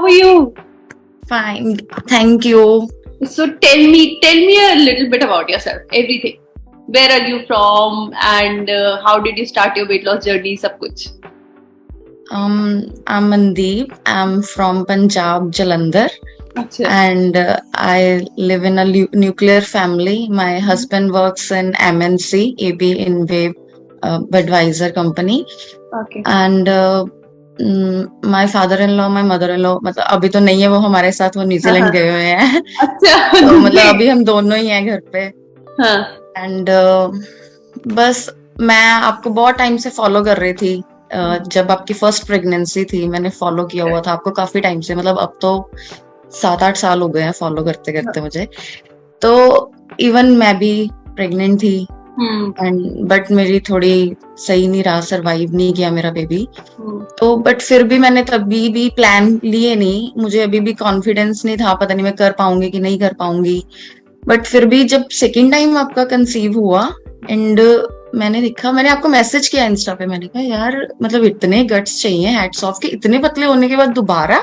are you? Fine, thank you. So tell me a little bit about yourself. Everything. Where are you from, and how did you start your weight loss journey? सब कुछ. I'm Mandeep. I'm from Punjab, Jalandhar, अच्छा. and I live in a nuclear family. My husband works in MNC, AB InWave Budweiser company, Okay. and my father-in-law, my mother-in-law, मतलब अभी तो नहीं है वो हमारे साथ, वो न्यूजीलैंड गए हुए हैं. अच्छा. तो मतलब अभी हम दोनों ही हैं घर पे. हाँ. एंड बस मैं आपको बहुत टाइम से फॉलो कर रही थी. जब आपकी फर्स्ट प्रेगनेंसी थी मैंने फॉलो किया हुआ था आपको काफी टाइम से, मतलब अब तो 7-8 साल हो गए हैं फॉलो करते करते मुझे. तो इवन मैं भी प्रेग्नेंट थी एंड बट मेरी थोड़ी सही नहीं रहा, सरवाइव नहीं किया मेरा बेबी. तो बट फिर भी मैंने तभी भी प्लान लिए नहीं, मुझे अभी भी कॉन्फिडेंस नहीं था, पता नहीं मैं कर पाऊंगी कि नहीं कर पाऊंगी. बट फिर भी जब सेकेंड टाइम आपका कंसीव हुआ एंड मैंने देखा, मैंने आपको मैसेज किया इंस्टा पे, मैंने कहा यार मतलब इतने गट्स चाहिए, हैट्स ऑफ के इतने पतले होने के बाद दोबारा.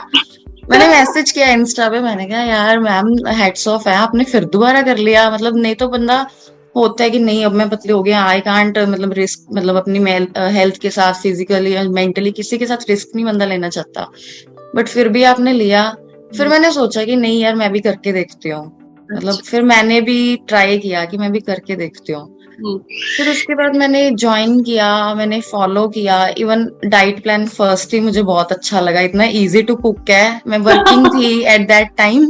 मैंने मैसेज किया इंस्टा पे, मैंने कहा यार मैम हैट्स ऑफ है, आपने फिर दोबारा कर लिया. मतलब नहीं तो बंदा होता है कि नहीं अब मैं पतली हो गया, आई कांट मतलब रिस्क, मतलब अपनी हेल्थ के साथ फिजिकली या मेंटली किसी के साथ रिस्क नहीं बंदा लेना चाहता. बट फिर भी आपने लिया. फिर मैंने सोचा कि नहीं यार मैं भी करके देखती हूँ. मतलब फिर मैंने भी ट्राई किया कि मैं भी करके देखती हूँ. फिर उसके बाद मैंने ज्वाइन किया, मैंने फॉलो किया. इवन डाइट प्लान फर्स्ट ही मुझे बहुत अच्छा लगा, इतना इजी टू कुक है. मैं वर्किंग थी एट दैट टाइम,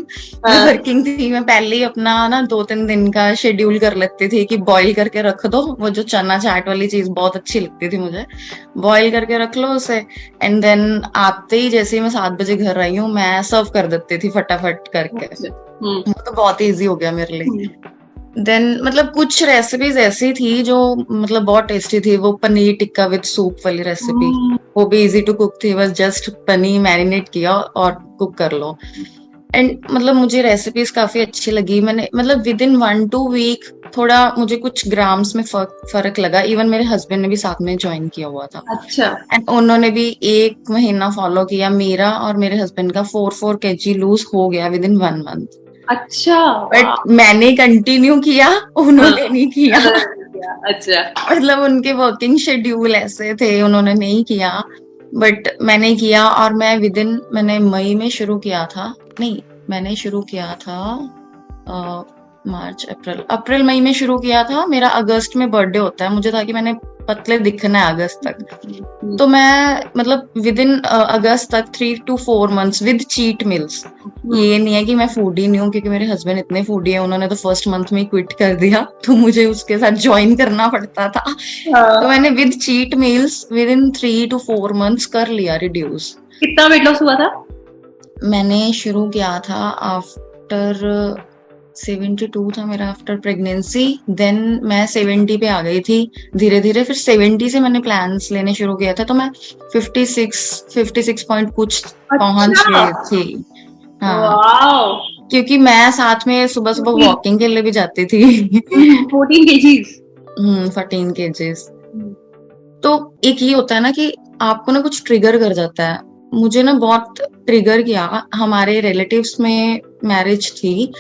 मैं वर्किंग थी. मैं पहले ही अपना ना 2-3 दिन का शेड्यूल कर लेती थी कि बॉईल करके रख दो, वो जो चना चाट वाली चीज बहुत अच्छी लगती थी मुझे, बॉईल करके रख लो उसे. एंड देन आते ही जैसे ही मैं 7 बजे घर आई हूँ मैं सर्व कर देती थी फटाफट करके. वो तो बहुत इजी हो गया मेरे लिए. देन मतलब कुछ रेसिपीज ऐसी थी जो मतलब बहुत टेस्टी थी. वो पनीर टिक्का विद सूप वाली रेसिपी, वो भी इजी टू कुक थी. बस जस्ट पनीर मैरिनेट किया और कुक कर लो. एंड मतलब मुझे रेसिपीज काफी अच्छी लगी. मैंने मतलब विद इन 1-2 वीक थोड़ा मुझे कुछ ग्राम्स में फर्क लगा. इवन मेरे हस्बैंड ने भी साथ में ज्वाइन किया हुआ था. अच्छा. एंड उन्होंने भी 1 महीना फॉलो किया. मेरा और मेरे हस्बैंड का 4 kg लूज हो गया विद इन 1 मंथ. अच्छा. बट मैंने कंटिन्यू किया, उन्होंने नहीं किया. अच्छा. मतलब उनके वर्किंग शेड्यूल ऐसे थे, उन्होंने नहीं किया बट मैंने किया. और मैं मैंने मई में शुरू किया था, नहीं मैंने शुरू किया था मार्च अप्रैल मई में शुरू किया था. मेरा अगस्त में बर्थडे होता है, मुझे था कि मैंने पतले दिखना है अगस्त तक. तो मैं मतलब विद इन अगस्त तक 3-4 मंथ्स विद चीट मील्स. ये नहीं है कि मैं फूडी नहीं हूँ, क्योंकि मेरे हस्बैंड इतने फूडी है, उन्होंने तो फर्स्ट मंथ में ही क्विट कर दिया, तो मुझे उसके साथ ज्वाइन करना पड़ता था. तो मैंने with cheat meals with in 3-4 months कर लिया रिड्यूस. कितना वेट लॉस हुआ था? मैंने शुरू किया था आफ्टर 72 था मेरा आफ्टर प्रेगनेंसी. देन मैं 70 पे आ गई थी धीरे धीरे. फिर 70 से मैंने प्लान्स लेने शुरू किया था, तो मैं 56 पॉइंट कुछ पहुंच गई थी. हाँ, क्योंकि मैं साथ में सुबह सुबह वॉकिंग के लिए भी जाती थी. 14 kgs. 14 kgs. तो एक ये होता है ना कि आपको ना कुछ ट्रिगर कर जाता है. मुझे ना बहुत ट्रिगर किया. हमारे रिलेटिव्स में मैरिज थी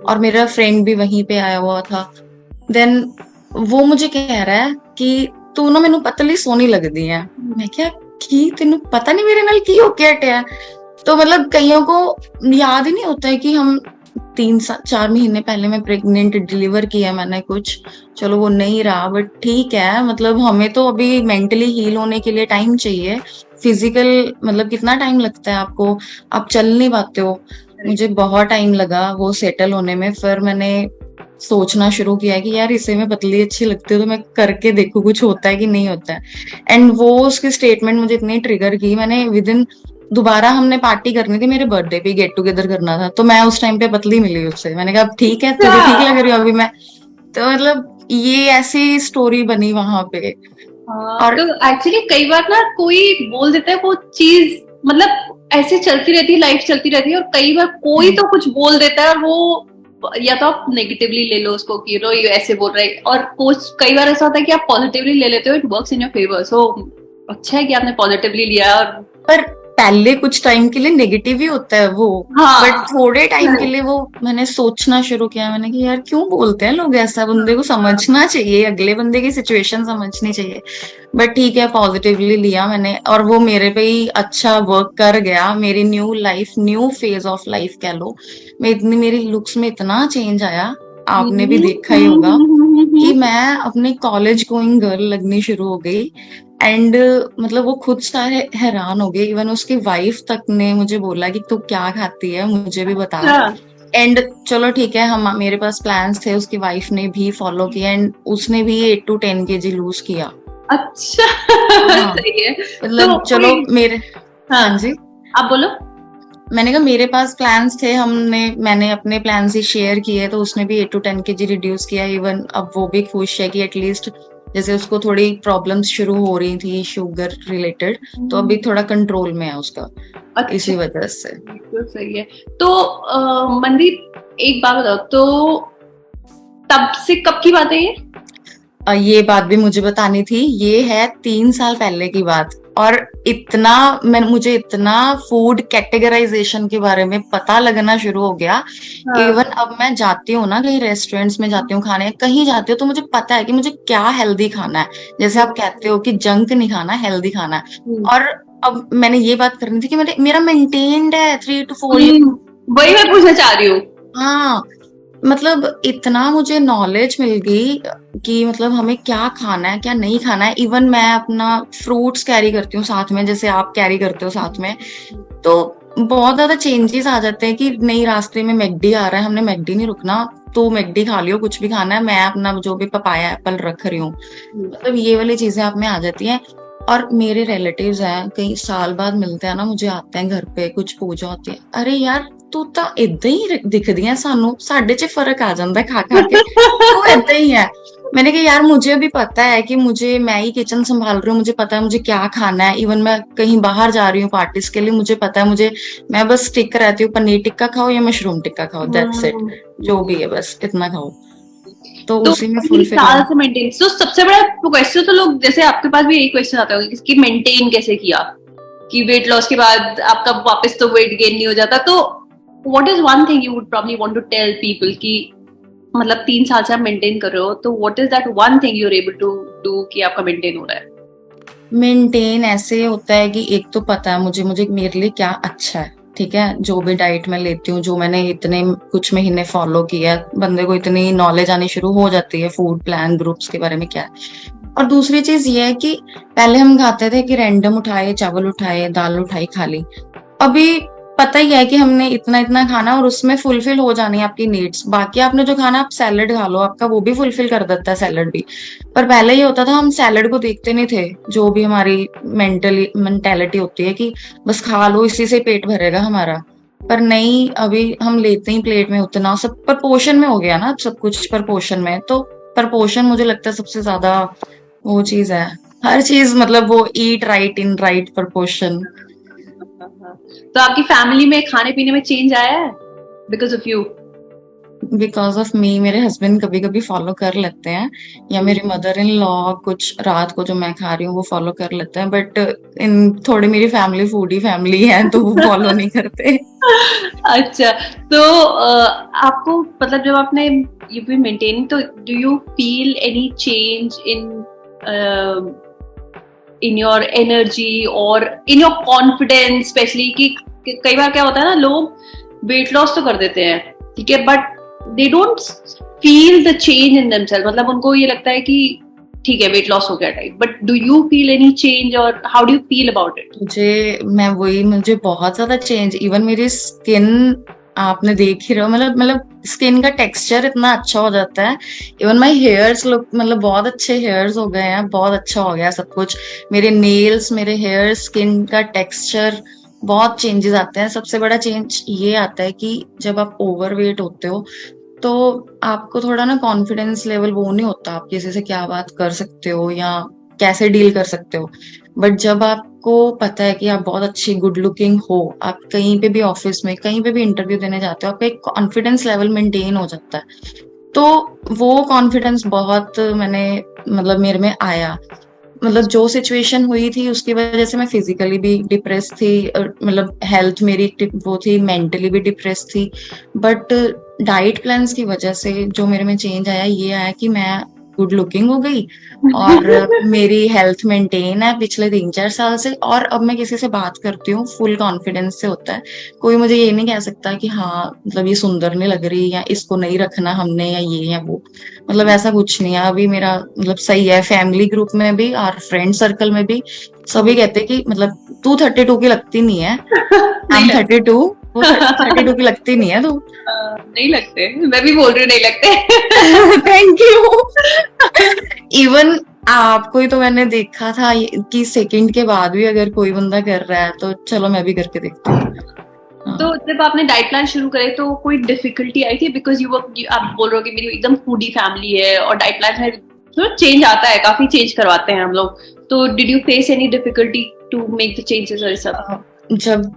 और मेरा फ्रेंड भी वहीं पे आया हुआ था. देन वो मुझे कह रहा है कि तू ना मैनू पतली सोनी लगदी है. मैं क्या की तेनू पता नहीं मेरे नाल की हो के हटिया. तो मतलब कईयों को याद ही नहीं होता है कि हम 3-4 महीने पहले मैं प्रेग्नेंट डिलीवर किया मैंने कुछ, चलो वो नहीं रहा बट ठीक है. मतलब हमें तो अभी मेंटली हील होने के लिए टाइम चाहिए. फिजिकल मतलब कितना टाइम लगता है आपको, आप चल नहीं पाते हो. मुझे बहुत टाइम लगा वो सेटल होने में. फिर मैंने सोचना शुरू किया कि यार इसे मैं पतली अच्छी लगती है तो मैं करके देखूं कुछ होता है कि नहीं होता है. एंड वो उसकी स्टेटमेंट मुझे इतनी ट्रिगर की. मैंने विद इन दोबारा हमने पार्टी करनी थी मेरे बर्थडे पे, गेट टुगेदर करना था, तो मैं उस टाइम पे पतली मिली उससे. मैंने कहा ठीक है तुझे ठीक लग रही हो अभी मैं. तो मतलब ये ऐसी स्टोरी बनी वहां पे. और तो एक्चुअली कई बार ना कोई बोल देता है वो चीज, मतलब ऐसे चलती रहती है, लाइफ चलती रहती है, और कई बार कोई तो कुछ बोल देता है और वो या तो आप नेगेटिवली ले लो उसको कि नो ये ऐसे बोल रहे हैं, और कुछ कई बार ऐसा होता है कि आप पॉजिटिवली ले लेते हो, it works in your favour. So अच्छा है कि आपने पॉजिटिवली लिया. और पर पहले कुछ टाइम के लिए नेगेटिव ही होता है वो, हाँ बट थोड़े टाइम के लिए वो मैंने सोचना शुरू किया, मैंने कि यार क्यों बोलते हैं लोग ऐसा, बंदे को समझना चाहिए, अगले बंदे की सिचुएशन समझनी चाहिए। बट ठीक है, पॉजिटिवली लिया मैंने, और वो मेरे पे ही अच्छा वर्क कर गया। मेरी new life, new phase of life कह लो, मैं इतनी, मेरी लुक्स में इतना चेंज आया, आपने भी देखा ही होगा कि मैं अपने कॉलेज गोइंग गर्ल लगनी शुरू हो गई। एंड मतलब वो खुद सारे हैरान हो गए, इवन उसकी वाइफ तक ने मुझे बोला कि तू क्या खाती है, मुझे भी बता। अच्छा एंड चलो ठीक है, हम, मेरे पास प्लान्स थे, उसकी वाइफ ने भी फॉलो किया, एंड उसने भी 8 to 10 kg लूज किया। अच्छा हाँ, सही है। तो मतलब चलो कोई, मेरे, हाँ हाँ जी, आप बोलो। मैंने कहा मेरे पास प्लान्स थे, मैंने अपने प्लान्स ही शेयर किए, तो उसने भी 8 to 10 kg रिड्यूस किया। इवन अब वो भी खुश है कि एटलीस्ट, जैसे उसको थोड़ी प्रॉब्लम्स शुरू हो रही थी शुगर रिलेटेड, तो अभी थोड़ा कंट्रोल में है उसका, अच्छा इसी वजह से। बिल्कुल सही है। तो मनदीप एक बात बताओ, तो तब से कब की बात है ये? ये बात भी मुझे बतानी थी, ये है 3 साल पहले की बात। और इतना, मुझे इतना फूड कैटेगराइजेशन के बारे में पता लगना शुरू हो गया। हाँ इवन अब मैं जाती हूँ ना, कहीं रेस्टोरेंट्स में जाती हूँ खाने, कहीं जाती हूँ, तो मुझे पता है कि मुझे क्या हेल्दी खाना है। जैसे आप कहते हो कि जंक नहीं खाना, हेल्दी खाना है। और अब मैंने ये बात करनी थी कि मेरा मेंटेन्ड है 3 to 4 years। वही मैं पूछना चाह रही हूँ। हाँ, मतलब इतना मुझे नॉलेज मिल गई कि मतलब हमें क्या खाना है, क्या नहीं खाना है। इवन मैं अपना फ्रूट्स कैरी करती हूँ साथ में, जैसे आप कैरी करते हो साथ में। तो बहुत ज्यादा चेंजेस आ जाते हैं कि नहीं, रास्ते में मैकडी आ रहा है, हमने मैकडी नहीं रुकना, तो मैकडी खा लियो, कुछ भी खाना है, मैं अपना जो भी पपाया एप्पल रख रही हूँ। मतलब ये वाली चीजें आप में आ जाती हैं। और मेरे रिलेटिव्स हैं, कई साल बाद मिलते हैं ना, मुझे आते हैं घर पे, कुछ पूजा होती है, अरे यार तू तो इदा ही दिखदी है सानू, साडे च फर्क आ जाता है खा खा के, तू इदा ही है। मैंने कहा यार मुझे भी पता है कि मुझे, मैं ही किचन संभाल रही हूँ, मुझे पता है मुझे क्या खाना है। इवन मैं कहीं बाहर जा रही हूँ पार्टीज के लिए, मुझे पता है, मुझे, मैं बस स्टिक रहती हूँ, पनीर टिक्का खाओ या मशरूम टिक्का खाओ, दैट्स इट, जो भी है बस इतना खाओ। तो तो उसी में 20 फुलफिल साल हूँ। से मेंटेन, तो सबसे बड़ा क्वेश्चन, तो लोग जैसे आपके पास भी यही क्वेश्चन आता होगा कि मेंटेन कैसे किया, कि वेट लॉस के बाद आपका वापस तो वेट गेन नहीं हो जाता। तो what is one thing you would probably want to tell people कि मतलब 3 साल से आप मेंटेन कर रहे हो, तो what is that one thing you are able to do कि आपका मेंटेन हो रहा है? मेंटेन ऐसे होता है कि एक तो पता है मुझे मुझे मेरे लिए क्या अच्छा है, ठीक है, जो भी डाइट मैं लेती हूँ, जो मैंने इतने कुछ महीने फॉलो किया, बंदे को इतनी नॉलेज आनी शुरू हो जाती है फूड प्लान ग्रुप्स के बारे में क्या है। और दूसरी चीज ये है कि पहले हम खाते थे कि रैंडम उठाए, चावल उठाए, दाल उठाई, खा ली। अभी पता ही है कि हमने इतना इतना खाना, और उसमें फुलफिल हो जानी है आपकी नीड्स। बाकी आपने जो खाना, आप सैलेड खा लो, आपका वो भी फुलफिल कर देता है, सैलेड भी। पर पहले ये होता था, हम सैलेड को देखते नहीं थे, जो भी हमारी मेंटेलिटी होती है कि बस खा लो, इसी से पेट भरेगा हमारा। पर नहीं, अभी हम लेते ही प्लेट में उतना, सब प्रपोर्शन में हो गया ना, सब कुछ प्रपोर्शन में। तो प्रपोर्शन मुझे लगता है सबसे ज्यादा वो चीज है। हर चीज, मतलब वो eat right in right proportion. तो आपकी फैमिली में खाने पीने में चेंज आया है because of you? Because of me, मेरे हस्बैंड कभी कभी फॉलो कर लेते हैं, या मेरी मदर इन लॉ कुछ रात को जो मैं खा रही हूँ वो फॉलो कर लेते हैं। बट इन थोड़ी, मेरी फैमिली फूडी फैमिली है, तो वो फॉलो नहीं करते। अच्छा, तो आपको मतलब जब आपने यू बी मेंटेनिंग, तो do you feel any change in your energy और इन योर कॉन्फिडेंस स्पेशली? कि कई बार क्या होता है ना, लोग वेट लॉस तो कर देते हैं, ठीक है, but they don't feel the change in themselves. मतलब उनको ये लगता है कि ठीक है वेट लॉस हो गया type, but do you feel any change और how do you feel about it? मुझे बहुत ज्यादा चेंज, इवन मेरी स्किन, आपने देख ही रहे हो, मतलब स्किन का टेक्सचर इतना अच्छा हो जाता है। इवन माई हेयर्स लुक, मतलब बहुत अच्छे हेयर्स हो गए हैं, बहुत अच्छा हो गया सब कुछ। मेरे नेल्स, मेरे हेयर, स्किन का टेक्सचर, बहुत चेंजेस आते हैं। सबसे बड़ा चेंज ये आता है कि जब आप ओवरवेट होते हो, तो आपको थोड़ा ना कॉन्फिडेंस लेवल वो नहीं होता, आप किसी से क्या बात कर सकते हो या कैसे डील कर सकते हो। बट जब आपको पता है कि आप बहुत अच्छी गुड लुकिंग हो, आप कहीं पे भी ऑफिस में, कहीं पे भी इंटरव्यू देने जाते हो, आपका एक कॉन्फिडेंस लेवल मेंटेन हो जाता है। तो वो कॉन्फिडेंस बहुत, मैंने, मतलब मेरे में आया। मतलब जो सिचुएशन हुई थी उसकी वजह से मैं फिजिकली भी डिप्रेस थी, मतलब हेल्थ मेरी वो थी, मेंटली भी डिप्रेस थी। बट डाइट प्लान्स की वजह से जो मेरे में चेंज आया, ये आया कि मैं गुड लुकिंग हो गई और मेरी हेल्थ मेंटेन है पिछले 3-4 साल से। और अब मैं किसी से बात करती हूँ फुल कॉन्फिडेंस से होता है। कोई मुझे ये नहीं कह सकता कि हाँ मतलब ये सुंदर नहीं लग रही, या इसको नहीं रखना हमने, या ये या वो। मतलब ऐसा कुछ नहीं है अभी मेरा, मतलब सही है। फैमिली ग्रुप में भी और फ्रेंड सर्कल में भी सभी कहते हैं कि मतलब तू 32 की लगती नहीं है। आई नहीं एम लगते। 32, वो 32 की लगती नहीं है तू। नहीं लगते, मैं भी बोल रही हूँ नहीं लगते। Thank you. इवन आपको ही तो मैंने देखा था कि सेकंड के बाद भी अगर कोई बंदा कर रहा है तो चलो मैं भी करके देखती हूँ। तो हाँ। जब आपने डाइट प्लान शुरू करे तो कोई डिफिकल्टी आई थी? बिकॉज आप बोल रहे हो कि मेरी एकदम फूडी फैमिली है और डाइट प्लान में थोड़ा चेंज आता है, काफी चेंज करवाते हैं हम लोग। तो did you face any difficulty to make the changes और सब? जब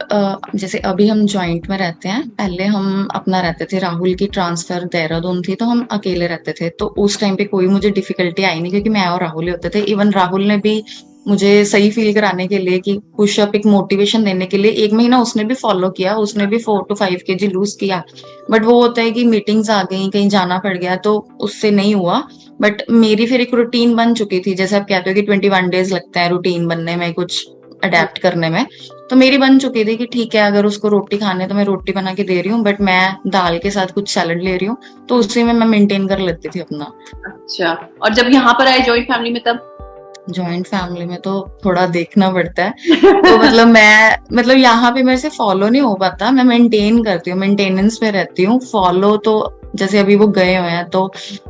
जैसे अभी हम जॉइंट में रहते हैं, पहले हम अपना रहते थे, राहुल की ट्रांसफर देहरादून थी तो हम अकेले रहते थे, तो उस टाइम पे कोई मुझे डिफिकल्टी आई नहीं क्योंकि मैं और राहुल ही होते थे। इवन राहुल ने भी मुझे सही फील कराने के लिए कि पुशअप एक मोटिवेशन देने के लिए 1 महीना उसने भी फॉलो किया, उसने भी 4 to 5 kg लूज किया। बट वो होता है कि मीटिंग्स आ गई, कहीं जाना पड़ गया तो उससे नहीं हुआ। बट मेरी फिर एक रूटीन बन चुकी थी, जैसे आप कहते हो कि 21 डेज लगते हैं रूटीन बनने में, कुछ अडेप्ट करने में। तो मेरी बन चुकी थी कि ठीक है अगर उसको रोटी खाने है तो मैं रोटी बना के दे रही हूँ, बट मैं दाल के साथ कुछ सैलड ले रही हूँ, तो उसी में मैं मेंटेन कर लेती थी अपना। अच्छा, और जब यहाँ पर आए जॉइंट फैमिली में तब? जॉइंट फैमिली में तो थोड़ा देखना पड़ता है। तो मतलब मैं, मतलब यहाँ पे मेरे से फॉलो नहीं हो पाता, मैं मेंटेन करती हूँ, मेंटेनेंस में रहती हूँ। फॉलो तो जैसे अभी वो गए हुए हैं तो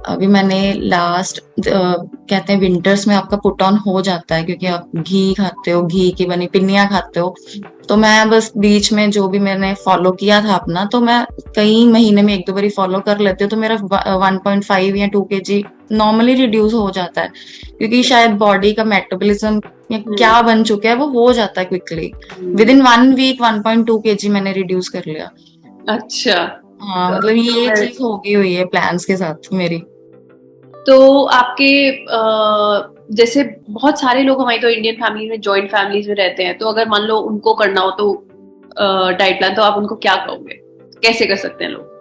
अभी मैंने लास्ट, कहते हैं विंटर्स में आपका पुट ऑन हो जाता है क्योंकि आप घी खाते हो, घी की बनी पिन्नियां खाते हो। तो मैं बस बीच में जो भी मैंने फॉलो किया था अपना, तो मैं कई महीने में 1-2 बारी फॉलो कर लेती हूँ, तो मेरा 1.5 या 2 kg नॉर्मली रिड्यूस हो जाता है क्योंकि शायद बॉडी का मेटाबॉलिज्म या क्या बन चुका है वो हो जाता है quickly. Within 1 week 1.2 kg मैंने रिड्यूस कर लिया। अच्छा। हाँ मतलब ये चीज हो गई हुई है प्लान्स के साथ मेरी। तो आपके जैसे बहुत सारे लोग हमारी तो इंडियन फैमिली में, जॉइंट फैमिलीज में रहते हैं, तो अगर मान लो उनको करना हो तो डाइट प्लान, तो आप उनको क्या कहोगे? कैसे कर सकते हैं लोग?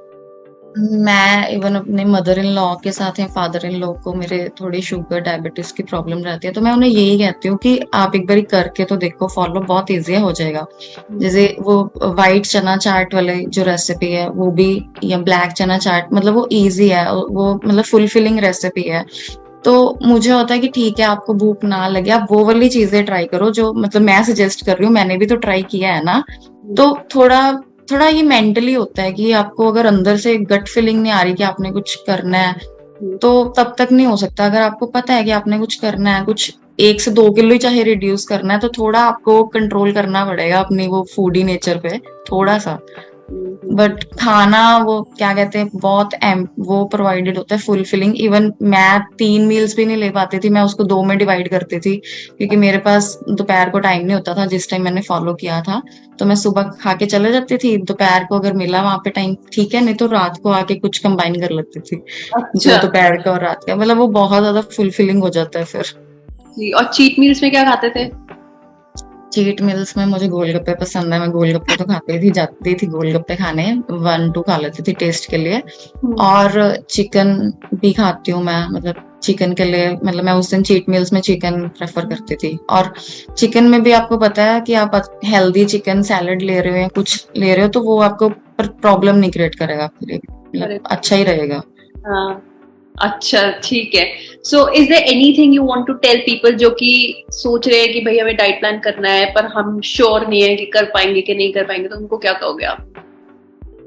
मैं इवन अपने मदर इन लॉ के साथ या फादर इन लॉ को, मेरे थोड़ी शुगर डायबिटीज की प्रॉब्लम रहती है, तो मैं उन्हें यही कहती हूँ कि आप एक बार करके तो देखो, फॉलो बहुत इजी हो जाएगा। जैसे वो वाइट चना चाट वाले जो रेसिपी है वो भी, या ब्लैक चना चाट, मतलब वो इजी है, वो मतलब फुलफिलिंग रेसिपी है। तो मुझे होता है कि ठीक है आपको भूख ना लगे, आप वो वाली चीजें ट्राई करो जो मतलब मैं सजेस्ट कर रही हूँ, मैंने भी तो ट्राई किया है ना। तो थोड़ा थोड़ा ये मेंटली होता है कि आपको अगर अंदर से गट फीलिंग नहीं आ रही कि आपने कुछ करना है, तो तब तक नहीं हो सकता। अगर आपको पता है कि आपने कुछ करना है, कुछ 1 से 2 किलो ही चाहे रिड्यूस करना है, तो थोड़ा आपको कंट्रोल करना पड़ेगा अपनी वो फूडी नेचर पे, थोड़ा सा। बट खाना वो क्या कहते हैं बहुत वो प्रोवाइडेड होता है फुलफिलिंग। इवन मैं 3 मील्स भी नहीं ले पाती थी, मैं उसको 2 में डिवाइड करती थी क्योंकि मेरे पास दोपहर को टाइम नहीं होता था जिस टाइम मैंने फॉलो किया था। तो मैं सुबह खा के चले जाती थी, दोपहर को अगर मिला वहां पे टाइम ठीक है, नहीं तो रात को आके कुछ कंबाइन कर लेती थी, जो अच्छा दोपहर का और रात का, मतलब वो बहुत ज्यादा फुलफिलिंग हो जाता है फिर। जी। और चीट मील्स में क्या खाते थे? चीट मील्स में मुझे गोलगप्पे पसंद है, मैं गोलगप्पे तो खाती थी, जाती थी गोलगप्पे खाने, 1-2 खा लेती थी टेस्ट के लिए। और चिकन भी खाती हूँ मैं, मतलब चिकन के लिए, मतलब मैं उस दिन चीट मील्स में चिकन प्रेफर करती थी। और चिकन में भी आपको पता है कि आप हेल्दी चिकन सैलड ले रहे हो या कुछ ले रहे हो तो वो आपको प्रॉब्लम नहीं क्रिएट करेगा आपके लिए, मतलब अरे अच्छा ही रहेगा। हाँ। अच्छा ठीक है। So is there anything you want to tell people जो कि सोच रहे हैं कि भाई हमें डाइट प्लान करना है पर हम श्योर नहीं है कि कर पाएंगे कि नहीं कर पाएंगे, तो उनको क्या कहोगे आप?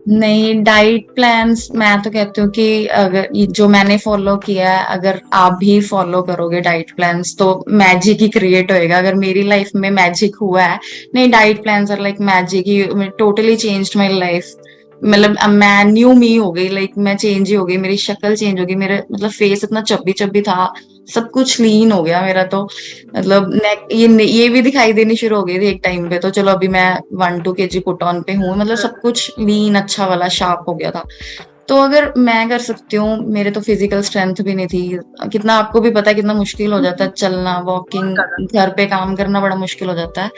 नहीं, डाइट प्लान्स मैं तो कहती हूँ कि अगर जो मैंने फॉलो किया है, अगर आप भी फॉलो करोगे डाइट प्लान्स तो मैजिक ही क्रिएट होएगा। अगर मेरी लाइफ में मैजिक हुआ है, नहीं diet plans are like magic ही, टोटली चेंज्ड माय लाइफ। मतलब अब मैं न्यू मी हो गई, लाइक मैं चेंज ही हो गई, मेरी शक्ल चेंज हो गई, मेरा मतलब फेस इतना चब्बी चब्बी था, सब कुछ लीन हो गया मेरा तो। मतलब नेक ये भी दिखाई देनी शुरू हो गई थी एक टाइम पे, तो चलो अभी मैं 1-2 kg पुट ऑन पे हूँ, मतलब सब कुछ लीन अच्छा वाला शार्प हो गया था। तो अगर मैं कर सकती हूँ, मेरे तो फिजिकल स्ट्रेंथ भी नहीं थी, कितना आपको भी पता है कितना मुश्किल हो जाता है चलना, बहुत ज्यादा। वॉकिंग, घर पे काम करना बड़ा मुश्किल हो जाता है।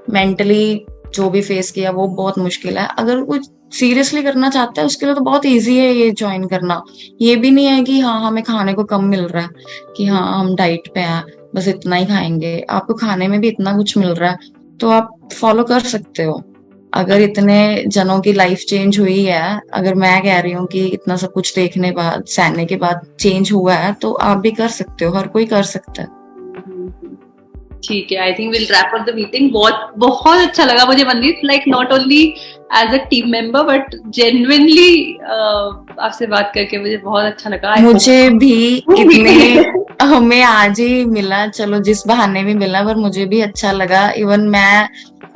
मेंटली जो भी फेस किया वो बहुत मुश्किल है। अगर कुछ सीरियसली करना चाहता है उसके लिए तो बहुत इजी है ये ज्वाइन करना। ये भी नहीं है कि हाँ हमें खाने को कम मिल रहा है, कि हाँ हम डाइट पे हैं बस इतना ही खाएंगे, आपको खाने में भी इतना कुछ मिल रहा है तो आप फॉलो कर सकते हो। अगर इतने जनों की लाइफ चेंज हुई है, अगर मैं कह रही हूँ कि इतना सब कुछ देखने बाद सहने के बाद चेंज हुआ है, तो आप भी कर सकते हो, हर कोई कर सकता है। ठीक है, I think will wrap up the meeting. बहुत बहुत अच्छा लगा मुझे Mandeep, like not only as a team member but genuinely आपसे बात करके मुझे बहुत अच्छा लगा। आई मुझे भी इतने होप हमें आज ही मिला, चलो जिस बहाने भी मिला, पर मुझे भी अच्छा लगा। इवन मैं,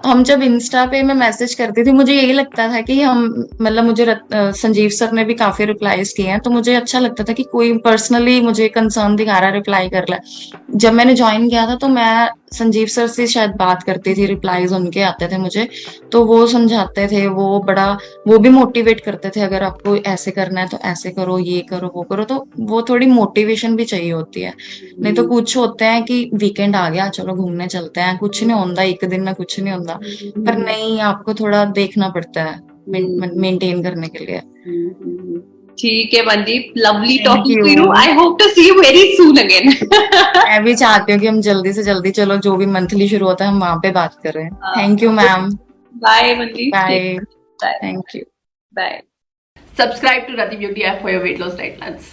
हम जब इंस्टा पे मैं मैसेज करती थी मुझे यही लगता था कि हम, मतलब मुझे संजीव सर ने भी काफी रिप्लाईज किए हैं, तो मुझे अच्छा लगता था कि कोई पर्सनली मुझे कंसर्न दिखा रहा है, रिप्लाई कर रहा है। जब मैंने ज्वाइन किया था तो मैं संजीव सर से शायद बात करती थी, रिप्लाईज उनके आते थे मुझे, तो वो समझाते थे, वो बड़ा, वो भी मोटिवेट करते थे, अगर आपको ऐसे करना है तो ऐसे करो, ये करो वो करो, तो वो थोड़ी मोटिवेशन भी चाहिए होती है। नहीं तो कुछ होते हैं कि वीकेंड आ गया चलो घूमने चलते हैं, कुछ नहीं होता एक दिन में, कुछ नहीं होता। पर नहीं, आपको थोड़ा देखना पड़ता है मेंटेन करने के लिए। ठीक है Mandeep, lovely thank talking to you. You. I hope to see you very soon again. मैं भी चाहती हूँ कि हम जल्दी से जल्दी, चलो जो भी मंथली शुरू होता है हम वहां पे बात करें। Thank you ma'am. Bye Mandeep, ठीक, bye. Bye thank you. Bye. Subscribe to Rati Beauty app for your weight loss diet plans.